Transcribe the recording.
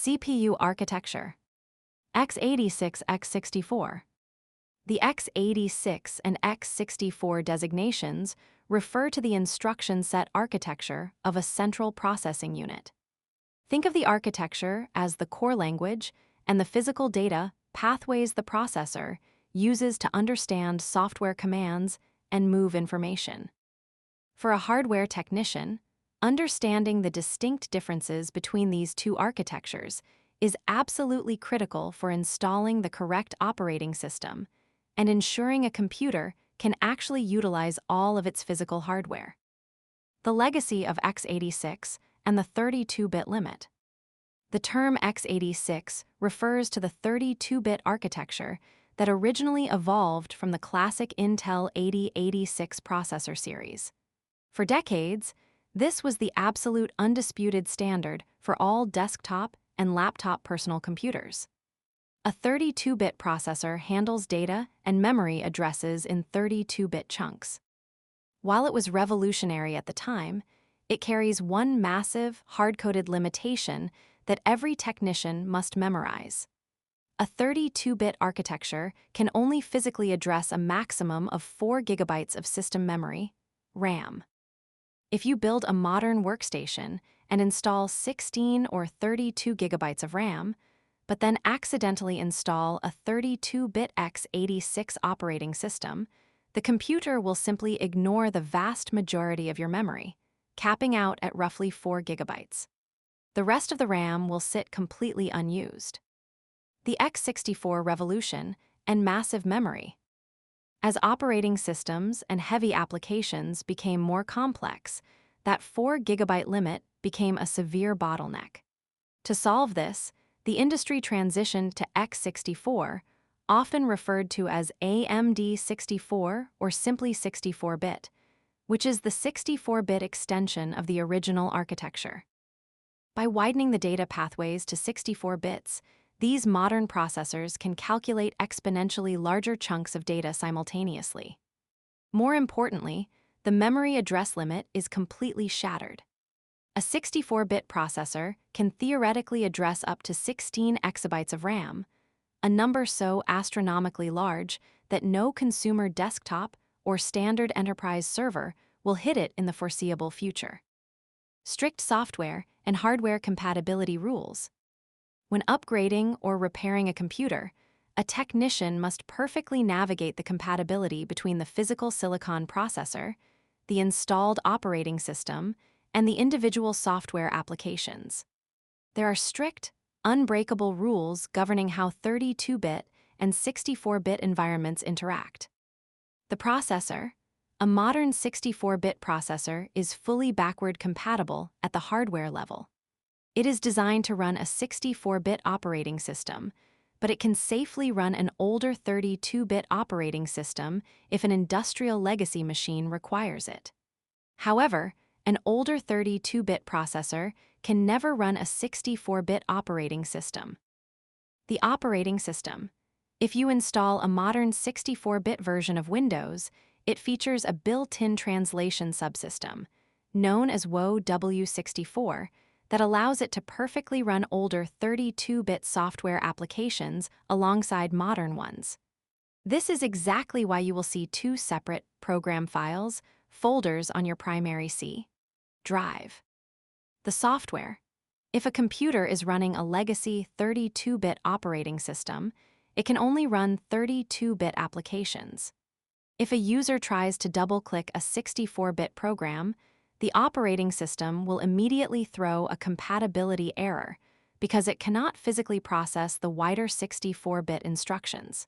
CPU architecture. x86 x64. The x86 and x64 designations refer to the instruction set architecture of a central processing unit. Think of the architecture as the core language and the physical data pathways the processor uses to understand software commands and move information. For a hardware technician, understanding the distinct differences between these two architectures is absolutely critical for installing the correct operating system and ensuring a computer can actually utilize all of its physical hardware. The legacy of x86 and the 32-bit limit. The term x86 refers to the 32-bit architecture that originally evolved from the classic Intel 8086 processor series. For decades, this was the absolute undisputed standard for all desktop and laptop personal computers. A 32-bit processor handles data and memory addresses in 32-bit chunks. While it was revolutionary at the time, it carries one massive, hard-coded limitation that every technician must memorize. A 32-bit architecture can only physically address a maximum of 4 gigabytes of system memory, RAM. If you build a modern workstation and install 16 or 32 gigabytes of RAM, but then accidentally install a 32-bit x86 operating system, the computer will simply ignore the vast majority of your memory, capping out at roughly 4 gigabytes. The rest of the RAM will sit completely unused. The x64 revolution and massive memory. As operating systems and heavy applications became more complex, that 4 gigabyte limit became a severe bottleneck. To solve this, the industry transitioned to x64, often referred to as AMD 64 or simply 64-bit, which is the 64-bit extension of the original architecture. By widening the data pathways to 64 bits, these modern processors can calculate exponentially larger chunks of data simultaneously. More importantly, the memory address limit is completely shattered. A 64-bit processor can theoretically address up to 16 exabytes of RAM, a number so astronomically large that no consumer desktop or standard enterprise server will hit it in the foreseeable future. Strict software and hardware compatibility rules. When upgrading or repairing a computer, a technician must perfectly navigate the compatibility between the physical silicon processor, the installed operating system, and the individual software applications. There are strict, unbreakable rules governing how 32-bit and 64-bit environments interact. The processor. A modern 64-bit processor is fully backward compatible at the hardware level. It is designed to run a 64-bit operating system, but it can safely run an older 32-bit operating system if an industrial legacy machine requires it. However, an older 32-bit processor can never run a 64-bit operating system. The operating system. If you install a modern 64-bit version of Windows, it features a built-in translation subsystem, known as WoW64, that allows it to perfectly run older 32-bit software applications alongside modern ones. This is exactly why you will see two separate program files, folders on your primary C drive. The software. If a computer is running a legacy 32-bit operating system, it can only run 32-bit applications. If a user tries to double-click a 64-bit program, the operating system will immediately throw a compatibility error because it cannot physically process the wider 64-bit instructions.